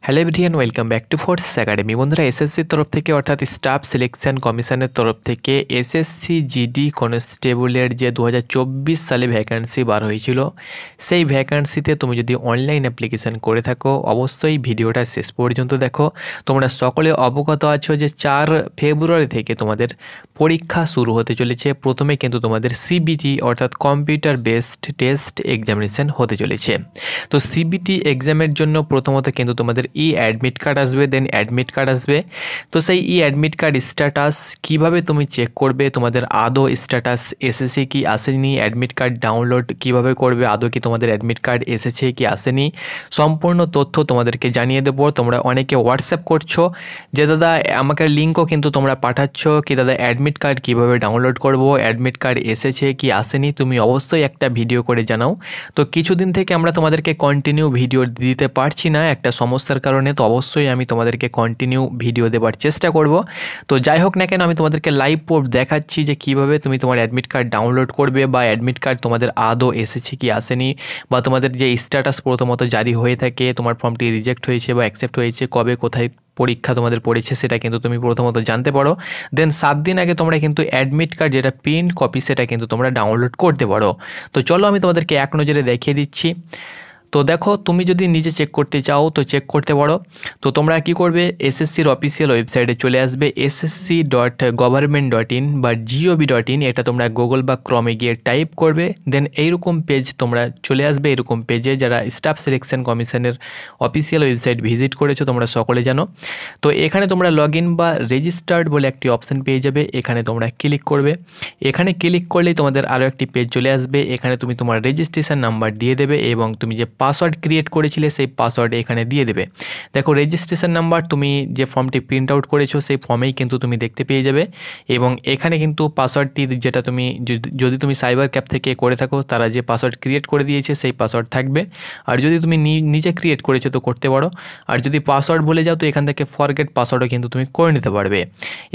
Hello everyone, welcome back to force academy. বন্ধুরা, এসএসসির তরফ থেকে অর্থাৎ স্টাফ সিলেকশন কমিশনের তরফ থেকে এসএসসি জিডি কনস্টেবলের যে 2024 সালে ভ্যাকান্সি বার হয়েছিল, সেই ভ্যাকান্সিতে তুমি যদি অনলাইন অ্যাপ্লিকেশন করে থাকো অবশ্যই ভিডিওটা শেষ পর্যন্ত দেখো। তোমরা সকলে অবগত আছো যে 4 ফেব্রুয়ারি থেকে তোমাদের পরীক্ষা শুরু হতে চলেছে। প্রথমে কিন্তু তোমাদের সিবিটি অর্থাৎ কম্পিউটার বেসড টেস্ট এক্সামিনেশন হতে চলেছে। তো সিবিটি এক্সামের জন্য প্রথমত কিন্তু তোমাদের অ্যাডমিট কার্ড আসবে, দেন অ্যাডমিট কার্ড আসবে। তো সেই অ্যাডমিট কার্ড স্ট্যাটাস কিভাবে তুমি চেক করবে, তোমাদের আদৌ স্ট্যাটাস এসেছে কি আসেনি, অ্যাডমিট কার্ড ডাউনলোড কিভাবে করবে, আদৌ কি তোমাদের অ্যাডমিট কার্ড এসেছে কি আসেনি, সম্পূর্ণ তথ্য তোমাদেরকে জানিয়ে দেবো। তোমরা অনেকে হোয়াটসঅ্যাপ করছো যে দাদা আমাকে লিঙ্কও কিন্তু তোমরা পাঠাচ্ছ কি দাদা অ্যাডমিট কার্ড কিভাবে ডাউনলোড করব, অ্যাডমিট কার্ড এসেছে কি আসেনি, তুমি অবশ্যই একটা ভিডিও করে জানাও। তো কিছুদিন থেকে আমরা তোমাদেরকে কন্টিনিউ ভিডিও দিতে পারছি না একটা সমস্যার কারণে, তো অবশ্যই আমি তোমাদেরকে কন্টিনিউ ভিডিও দেওয়ার চেষ্টা করব। তো যাই হোক না কেন, আমি তোমাদেরকে লাইভ প্রুফ দেখাচ্ছি যে কিভাবে তুমি তোমার অ্যাডমিট কার্ড ডাউনলোড করবে, বা অ্যাডমিট কার্ড তোমাদের আদৌ এসেছে কি আসেনি, বা তোমাদের যে স্ট্যাটাস প্রথমত জারি হয়ে থাকে, তোমার ফর্মটি রিজেক্ট হয়েছে বা অ্যাকসেপ্ট হয়েছে, কবে কোথায় পরীক্ষা তোমাদের পড়েছে সেটা কিন্তু তুমি প্রথমত জানতে পারো। দেন 7 দিন আগে তোমরা কিন্তু অ্যাডমিট কার্ড যেটা প্রিন্ট কপি সেটা কিন্তু তোমরা ডাউনলোড করতে পারো। তো চলো আমি তোমাদেরকে এক নজরে দেখিয়ে দিচ্ছি। তো দেখো, তুমি যদি নিজে চেক করতে চাও তো চেক করতে পারো। তো তোমরা কি করবে, এসএসসির অফিসিয়াল ওয়েবসাইটে চলে আসবে ssc.government.in বা gov.in, এটা তোমরা গুগল বা ক্রমে গিয়ে টাইপ করবে। দেন এইরকম পেজ তোমরা চলে আসবে, এরকম পেজে যারা স্টাফ সিলেকশন কমিশনের অফিসিয়াল ওয়েবসাইট ভিজিট করেছো তোমরা সকলে জানো। তো এখানে তোমরা লগ ইন বা রেজিস্টার্ড বলে একটি অপশান পেয়ে যাবে, এখানে তোমরা ক্লিক করবে। এখানে ক্লিক করলেই তোমাদের আরও একটি পেজ চলে আসবে, এখানে তুমি তোমার রেজিস্ট্রেশন নাম্বার দিয়ে দেবে এবং তুমি যে পাসওয়ার্ড ক্রিয়েট করেছিলে সেই পাসওয়ার্ড এখানে দিয়ে দেবে। দেখো, রেজিস্ট্রেশন নাম্বার তুমি যে ফর্মটি প্রিন্ট আউট করেছো সেই ফর্মেই কিন্তু তুমি দেখতে পেয়ে যাবে, এবং এখানে কিন্তু পাসওয়ার্ডটি যেটা তুমি যদি তুমি সাইবার ক্যাফ থেকে করে থাকো তারা যে পাসওয়ার্ড ক্রিয়েট করে দিয়েছে সেই পাসওয়ার্ড থাকবে, আর যদি তুমি নিজে ক্রিয়েট করেছো তো করতে পারো, আর যদি পাসওয়ার্ড ভুলে যাও তো এখান থেকে ফরগেট পাসওয়ার্ডও কিন্তু তুমি করে নিতে পারবে।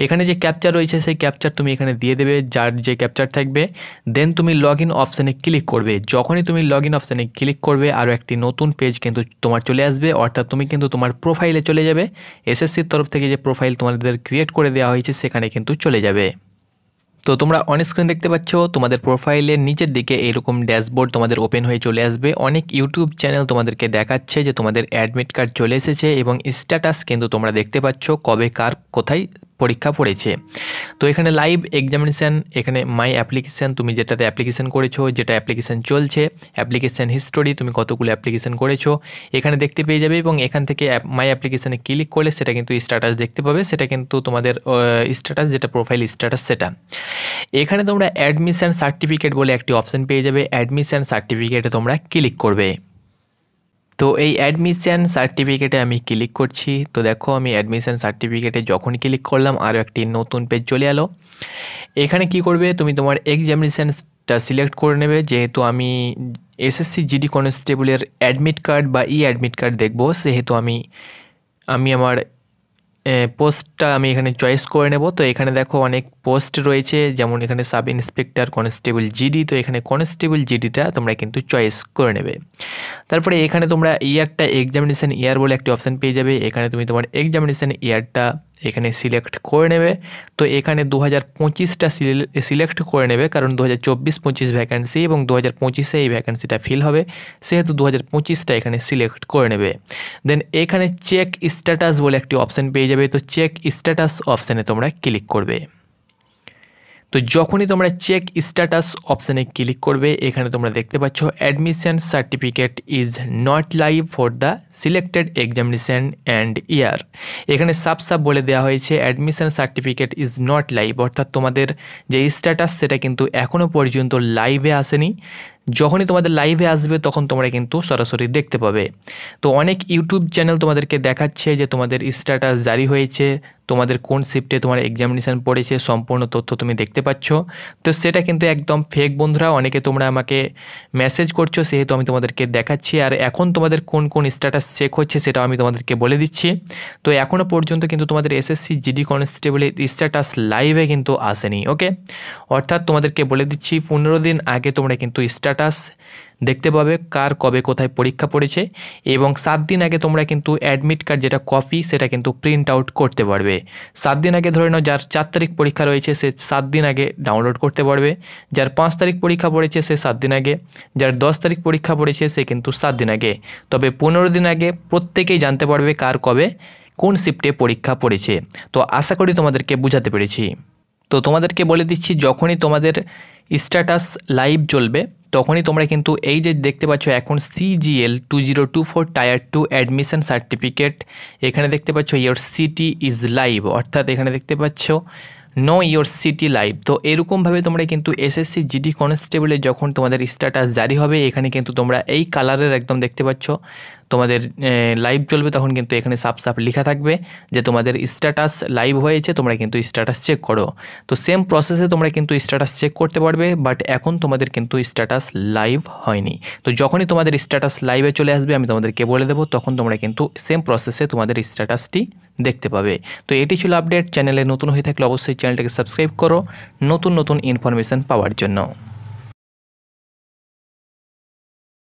এখানে যে ক্যাপচার রয়েছে সেই ক্যাপচার তুমি এখানে দিয়ে দেবে, যার যে ক্যাপচার থাকবে। দেন তুমি লগ ইন অপশানে ক্লিক করবে। যখনই তুমি লগ ইন অপশানে ক্লিক করবে আরও একটি নতুন পেজ কিন্তু তোমার চলে আসবে, অর্থাৎ তুমি কিন্তু তোমার প্রোফাইলে চলে যাবে। এসএসসির তরফ থেকে যে প্রোফাইল তোমাদের ক্রিয়েট করে দেওয়া হয়েছে সেখানে কিন্তু চলে যাবে। তো তোমরা অন স্ক্রিন দেখতে পাচ্ছ তোমাদের প্রোফাইলের নিচের দিকে এরকম ড্যাশবোর্ড তোমাদের ওপেন হয়ে চলে আসবে। অনেক ইউটিউব চ্যানেল তোমাদেরকে দেখাচ্ছে যে তোমাদের অ্যাডমিট কার্ড চলে এসেছে, এবং স্ট্যাটাস কিন্তু তোমরা দেখতে পাচ্ছ কবে কার কোথায় পরীক্ষা পড়েছে। তো এখানে লাইভ এক্সামিনেশান, এখানে মাই অ্যাপ্লিকেশান, তুমি যেটাতে অ্যাপ্লিকেশান করেছো, যেটা অ্যাপ্লিকেশান চলছে, অ্যাপ্লিকেশান হিস্টোরি, তুমি কতগুলো অ্যাপ্লিকেশান করেছো এখানে দেখতে পেয়ে যাবে, এবং এখান থেকে মাই অ্যাপ্লিকেশানে ক্লিক করলে সেটা কিন্তু স্ট্যাটাস দেখতে পাবে, সেটা কিন্তু তোমাদের স্ট্যাটাস যেটা প্রোফাইল স্ট্যাটাস সেটা। এখানে তোমরা অ্যাডমিশন সার্টিফিকেট বলে একটি অপশান পেয়ে যাবে, অ্যাডমিশন সার্টিফিকেটে তোমরা ক্লিক করবে। তো এই অ্যাডমিশন সার্টিফিকেটে আমি ক্লিক করছি। তো দেখো, আমি অ্যাডমিশন সার্টিফিকেটে যখন ক্লিক করলাম আরও একটি নতুন পেজ চলে এলো। এখানে কি করবে, তুমি তোমার এক্সামিনেশানটা সিলেক্ট করে নেবে। যেহেতু আমি এসএসসি জিডি কনস্টেবলের অ্যাডমিট কার্ড বা অ্যাডমিট কার্ড দেখবো, সেহেতু আমি আমার পোস্টটা আমি এখানে চয়েস করে নেব। তো এখানে দেখো অনেক পোস্ট রয়েছে, যেমন এখানে সাব ইন্সপেক্টর কনস্টেবল জিডি, তো এখানে কনস্টেবল জিডিটা তোমরা কিন্তু চয়েস করে নেবে। তারপরে এখানে তোমরা ইয়ারটা এক্সামিনেশান ইয়ার বলে একটি অপশান পেয়ে যাবে, এখানে তুমি তোমার এক্সামিনেশান ইয়ারটা এখানে সিলেক্ট করে নেবে। তো এখানে 2025টা সিলেক্ট করে নেবে, কারণ 2024-25 ভ্যাকান্সি এবং 2025-এ এই ভ্যাকান্সিটা ফিল হবে, সেহেতু 2025টা এখানে সিলেক্ট করে নেবে। দেন এখানে চেক স্ট্যাটাস বলে একটি অপশান পেয়ে যাবে, তো চেক স্ট্যাটাস অপশানে তোমরা ক্লিক করবে। তো যখনই তোমরা চেক স্ট্যাটাস অপশানে ক্লিক করবে এখানে তোমরা দেখতে পাচ্ছ admission certificate is not live for the selected examination and year. এখানে সাব বলে দেওয়া হয়েছে admission certificate is not live, অর্থাৎ তোমাদের যে স্ট্যাটাস সেটা কিন্তু এখনও পর্যন্ত লাইভে আসেনি। যখনই তোমাদের লাইভে আসবে তখন তোমরা কিন্তু সরাসরি দেখতে পাবে। তো অনেক ইউটিউব চ্যানেল তোমাদেরকে দেখাচ্ছে যে তোমাদের স্ট্যাটাস জারি হয়েছে, তোমাদের কোন শিফটে তোমার এক্সামিনেশান পড়েছে সম্পূর্ণ তথ্য তুমি দেখতে পাচ্ছ। তো সেটা কিন্তু একদম ফেক বন্ধুরা, অনেকে তোমরা আমাকে মেসেজ করছো সেহেতু আমি তোমাদেরকে দেখাচ্ছি। আর এখন তোমাদের কোন কোন স্ট্যাটাস চেক হচ্ছে সেটাও আমি তোমাদেরকে বলে দিচ্ছি। তো এখনও পর্যন্ত কিন্তু তোমাদের এসএসসি জিডি কনস্টেবলের স্ট্যাটাস লাইভে কিন্তু আসেনি, ওকে। অর্থাৎ তোমাদেরকে বলে দিচ্ছি 15 দিন আগে তোমরা কিন্তু স্ট্যাটাস স্ট্যাটাস দেখতে পাবে কার কবে কোথায় পরীক্ষা পড়েছে এবং 7 দিন আগে তোমরা কিন্তু অ্যাডমিট কার্ড যেটা কপি সেটা কিন্তু প্রিন্ট আউট করতে পারবে। 7 দিন আগে ধরে নাও যার 4 তারিখ পরীক্ষা রয়েছে সে 7 দিন আগে ডাউনলোড করতে পারবে, যার 5 তারিখ পরীক্ষা পড়েছে সে 7 দিন আগে, যার 10 তারিখ পরীক্ষা পড়েছে সে কিন্তু 7 দিন আগে। তবে 15 দিন আগে প্রত্যেকেই জানতে পারবে কার কবে কোন শিফটে পরীক্ষা পড়েছে। তো আশা করি তোমাদেরকে বোঝাতে পেরেছি। তো তোমাদেরকে বলে দিচ্ছি যখনই তোমাদের স্ট্যাটাস লাইভ চলবে তখনই তোমরা কিন্তু এই যে দেখতে পাচ্ছ এখন CGL 2024 টায়ার 2 অ্যাডমিশন সার্টিফিকেট, এখানে দেখতে পাচ্ছ ইয়োর সিটি ইজ লাইভ, অর্থাৎ এখানে দেখতে পাচ্ছ নো ইয়োর সিটি লাইভ। তো এরকমভাবে তোমরা কিন্তু SSC GD কনস্টেবলে যখন তোমাদের স্ট্যাটাস জারি হবে এখানে কিন্তু তোমরা এই কালারের একদম দেখতে পাচ্ছ তোমাদের লাইভ চলবে, তখন কিন্তু এখানে সাফ সাফ লেখা থাকবে যে তোমাদের স্ট্যাটাস লাইভ হয়েছে, তোমরা কিন্তু স্ট্যাটাস চেক করো। তো সেম প্রসেসে তোমরা কিন্তু স্ট্যাটাস চেক করতে পারবে, বাট এখন তোমাদের কিন্তু স্ট্যাটাস লাইভ হয়নি। তো যখনই তোমাদের স্ট্যাটাস লাইভে চলে আসবে আমি তোমাদেরকে বলে দেবো, তখন তোমরা কিন্তু সেম প্রসেসে তোমাদের স্ট্যাটাসটি দেখতে পাবে। তো এটি ছিল আপডেট। চ্যানেলে নতুন হয়ে থাকলে অবশ্যই চ্যানেলটাকে সাবস্ক্রাইব করো নতুন নতুন ইনফরমেশান পাওয়ার জন্য।